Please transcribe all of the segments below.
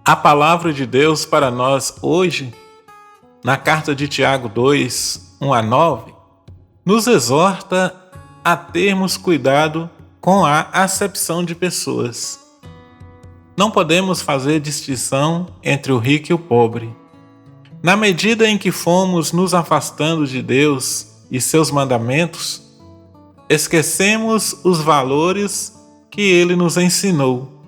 A palavra de Deus para nós hoje, na carta de Tiago 2, 1 a 9, nos exorta a termos cuidado com a acepção de pessoas. Não podemos fazer distinção entre o rico e o pobre. Na medida em que fomos nos afastando de Deus e seus mandamentos, esquecemos os valores que Ele nos ensinou.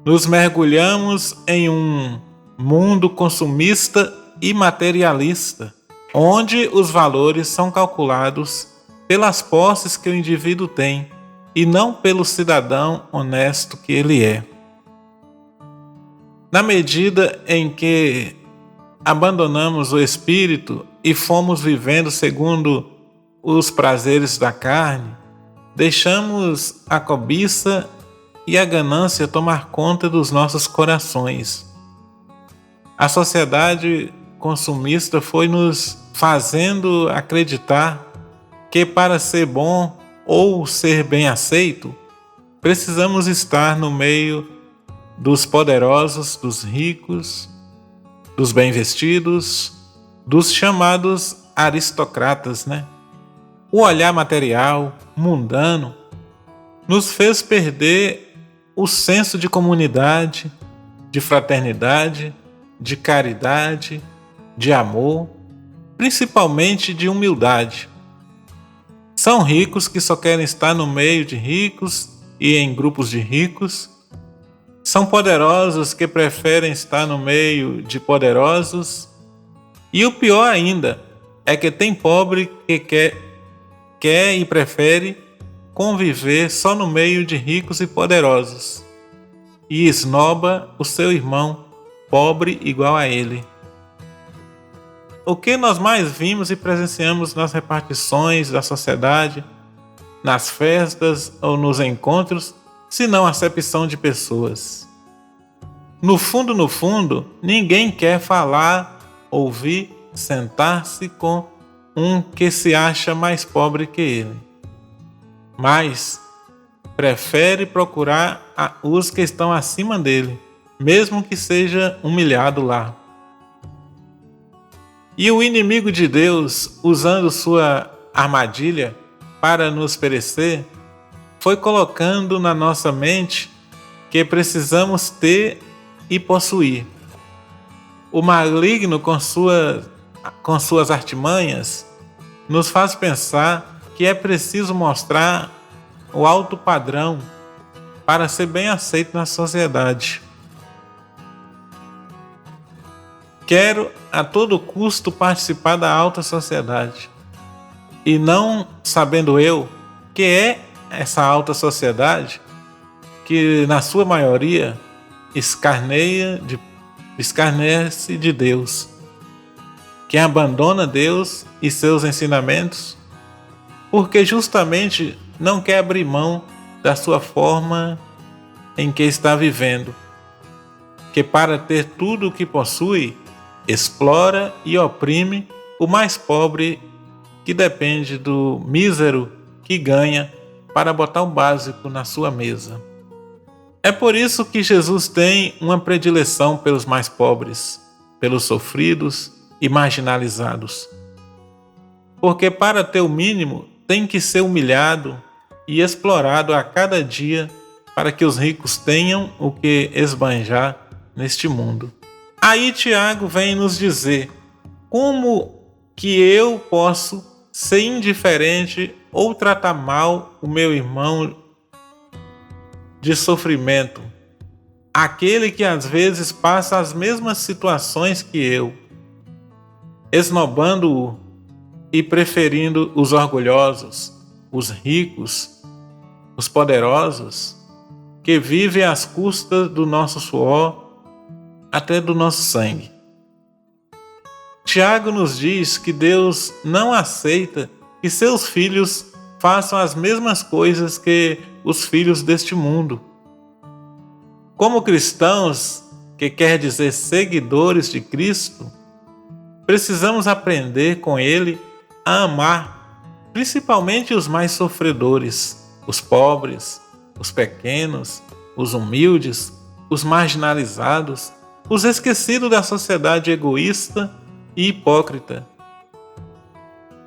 Nos mergulhamos em um mundo consumista e materialista, onde os valores são calculados pelas posses que o indivíduo tem e não pelo cidadão honesto que ele é. Na medida em que abandonamos o espírito e fomos vivendo segundo os prazeres da carne, deixamos a cobiça e a ganância tomar conta dos nossos corações. A sociedade consumista foi nos fazendo acreditar que para ser bom ou ser bem aceito, precisamos estar no meio dos poderosos, dos ricos, dos bem-vestidos, dos chamados aristocratas, O olhar material, mundano, nos fez perder o senso de comunidade, de fraternidade, de caridade, de amor, principalmente de humildade. São ricos que só querem estar no meio de ricos e em grupos de ricos. São poderosos que preferem estar no meio de poderosos. E o pior ainda é que tem pobre que quer e prefere conviver só no meio de ricos e poderosos e esnoba o seu irmão pobre igual a ele. O que nós mais vimos e presenciamos nas repartições da sociedade, nas festas ou nos encontros, senão acepção de pessoas? No fundo, ninguém quer falar, ouvir, sentar-se com um que se acha mais pobre que ele, mas prefere procurar os que estão acima dele, mesmo que seja humilhado lá. E o inimigo de Deus, usando sua armadilha para nos perecer, foi colocando na nossa mente que precisamos ter e possuir. O maligno, com suas artimanhas, nos faz pensar que é preciso mostrar o alto padrão para ser bem aceito na sociedade. Quero a todo custo participar da alta sociedade, e não sabendo eu que é essa alta sociedade que na sua maioria escarnece de Deus, que abandona Deus e seus ensinamentos, porque justamente não quer abrir mão da sua forma em que está vivendo, que para ter tudo o que possui, explora e oprime o mais pobre que depende do mísero que ganha para botar o básico na sua mesa. É por isso que Jesus tem uma predileção pelos mais pobres, pelos sofridos e marginalizados. Porque para ter o mínimo, tem que ser humilhado e explorado a cada dia para que os ricos tenham o que esbanjar neste mundo. Aí Tiago vem nos dizer como que eu posso ser indiferente ou tratar mal o meu irmão de sofrimento, aquele que às vezes passa as mesmas situações que eu, esnobando-o e preferindo os orgulhosos, os ricos, os poderosos, que vivem às custas do nosso suor, até do nosso sangue. Tiago nos diz que Deus não aceita que seus filhos façam as mesmas coisas que os filhos deste mundo. Como cristãos, que quer dizer seguidores de Cristo, precisamos aprender com Ele a amar, principalmente os mais sofredores, os pobres, os pequenos, os humildes, os marginalizados os esquecidos da sociedade egoísta e hipócrita,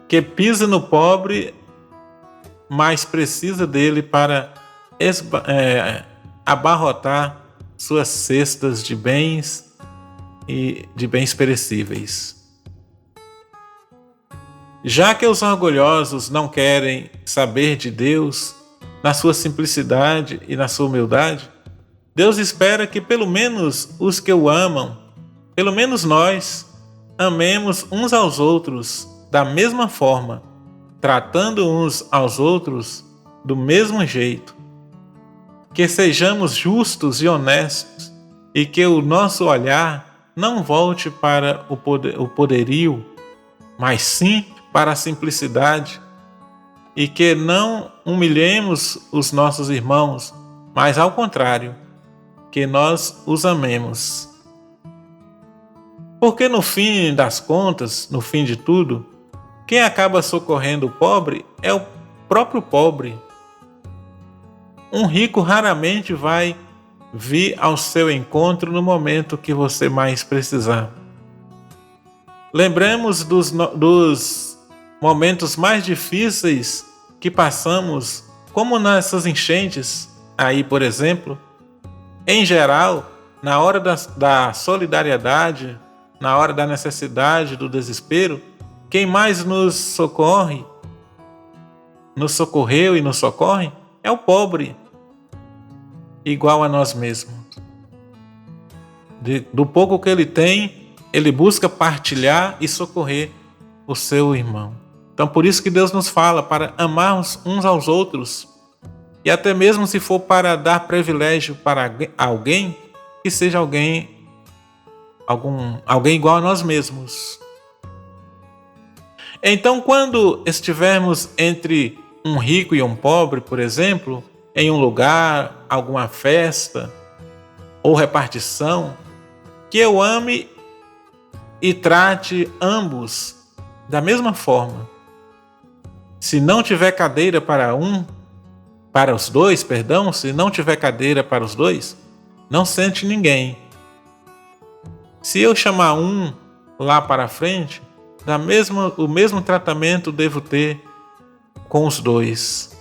que pisa no pobre, mas precisa dele para abarrotar suas cestas de bens e de bens perecíveis. Já que os orgulhosos não querem saber de Deus na sua simplicidade e na sua humildade, Deus espera que pelo menos os que o amam, pelo menos nós, amemos uns aos outros da mesma forma, tratando uns aos outros do mesmo jeito. Que sejamos justos e honestos e que o nosso olhar não volte para o poderio, mas sim para a simplicidade, e que não humilhemos os nossos irmãos, mas ao contrário, que nós os amemos. Porque no fim das contas, no fim de tudo, quem acaba socorrendo o pobre é o próprio pobre. Um rico raramente vai vir ao seu encontro no momento que você mais precisar. Lembremos dos momentos mais difíceis que passamos, como nessas enchentes aí, por exemplo. Em geral, na hora da solidariedade, na hora da necessidade, do desespero, quem mais nos socorreu e nos socorre é o pobre, igual a nós mesmos. Do pouco que ele tem, ele busca partilhar e socorrer o seu irmão. Então, por isso que Deus nos fala para amarmos uns aos outros, e até mesmo se for para dar privilégio para alguém, que seja alguém igual a nós mesmos. Então, quando estivermos entre um rico e um pobre, por exemplo, em um lugar, alguma festa ou repartição, que eu ame e trate ambos da mesma forma. Se não tiver cadeira se não tiver cadeira para os dois, não sente ninguém. Se eu chamar um lá para frente, o mesmo tratamento devo ter com os dois.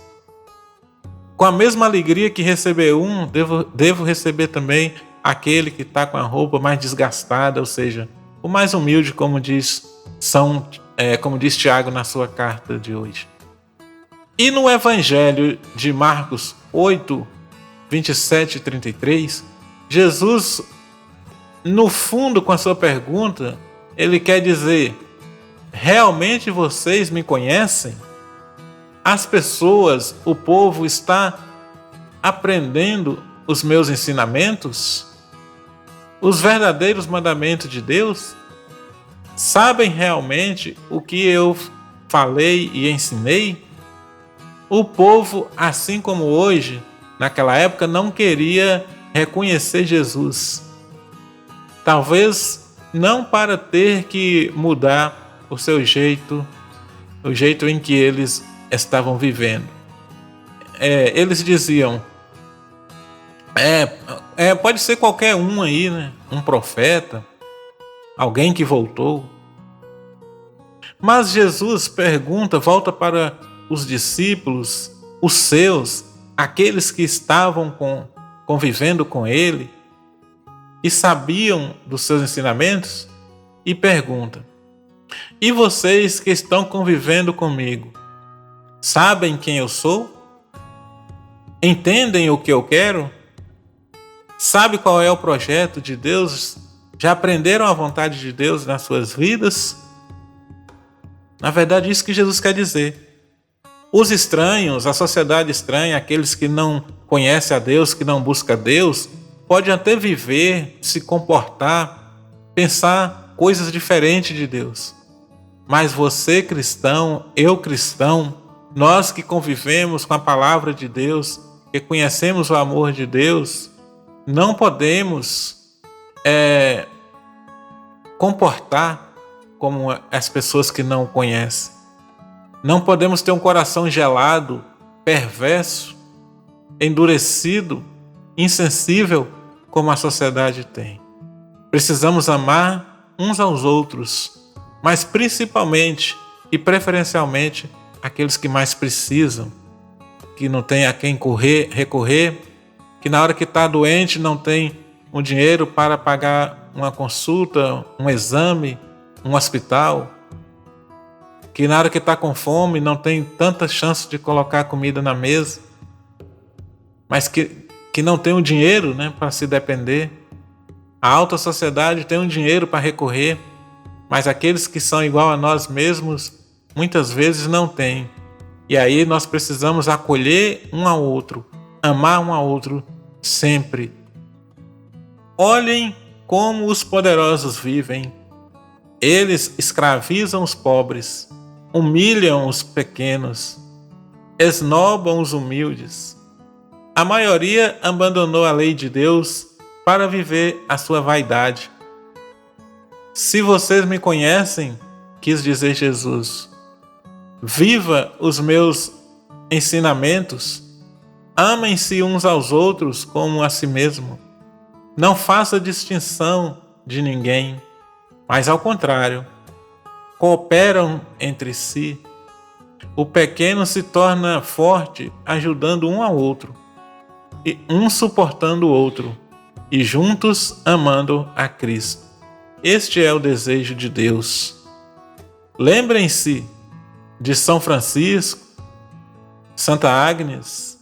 Com a mesma alegria que receber um, devo receber também aquele que está com a roupa mais desgastada, ou seja, o mais humilde, como diz Tiago na sua carta de hoje. E no Evangelho de Marcos 8, 27 e 33, Jesus, no fundo, com a sua pergunta, ele quer dizer: realmente vocês me conhecem? As pessoas, o povo está aprendendo os meus ensinamentos? Os verdadeiros mandamentos de Deus? Sabem realmente o que eu falei e ensinei? O povo, assim como hoje, naquela época, não queria reconhecer Jesus. Talvez não para ter que mudar o seu jeito, o jeito em que eles estavam vivendo. Eles diziam, pode ser qualquer um aí, né? Um profeta, alguém que voltou. Mas Jesus volta para os discípulos, os seus, aqueles que estavam convivendo com ele e sabiam dos seus ensinamentos, e pergunta: e vocês que estão convivendo comigo, sabem quem eu sou? Entendem o que eu quero? Sabem qual é o projeto de Deus? Já aprenderam a vontade de Deus nas suas vidas? Na verdade, isso que Jesus quer dizer. Os estranhos, a sociedade estranha, aqueles que não conhecem a Deus, que não buscam a Deus, podem até viver, se comportar, pensar coisas diferentes de Deus. Mas você cristão, eu cristão, nós que convivemos com a palavra de Deus, que conhecemos o amor de Deus, não podemos comportar como as pessoas que não o conhecem. Não podemos ter um coração gelado, perverso, endurecido, insensível, como a sociedade tem. Precisamos amar uns aos outros, mas principalmente e preferencialmente aqueles que mais precisam, que não tem a quem recorrer, que na hora que está doente não tem um dinheiro para pagar uma consulta, um exame, um hospital, que na hora que está com fome não tem tanta chance de colocar comida na mesa, mas que não tem o dinheiro, né, para se depender. A alta sociedade tem um dinheiro para recorrer, mas aqueles que são igual a nós mesmos muitas vezes não têm. E aí nós precisamos acolher um ao outro, amar um ao outro sempre. Olhem como os poderosos vivem. Eles escravizam os pobres, humilham os pequenos, esnobam os humildes. A maioria abandonou a lei de Deus para viver a sua vaidade. Se vocês me conhecem, quis dizer Jesus, viva os meus ensinamentos, amem-se uns aos outros como a si mesmo. Não faça distinção de ninguém, mas ao contrário, cooperam entre si. O pequeno se torna forte ajudando um ao outro, e um suportando o outro, e juntos amando a Cristo. Este é o desejo de Deus. Lembrem-se de São Francisco, Santa Agnes,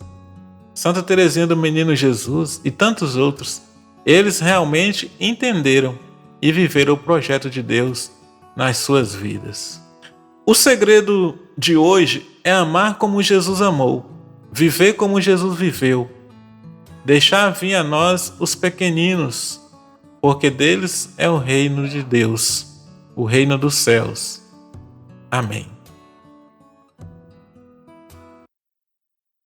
Santa Teresinha do Menino Jesus e tantos outros. Eles realmente entenderam e viveram o projeto de Deus nas suas vidas. O segredo de hoje é amar como Jesus amou, viver como Jesus viveu, deixar vir a nós os pequeninos, porque deles é o reino de Deus, o reino dos céus. Amém.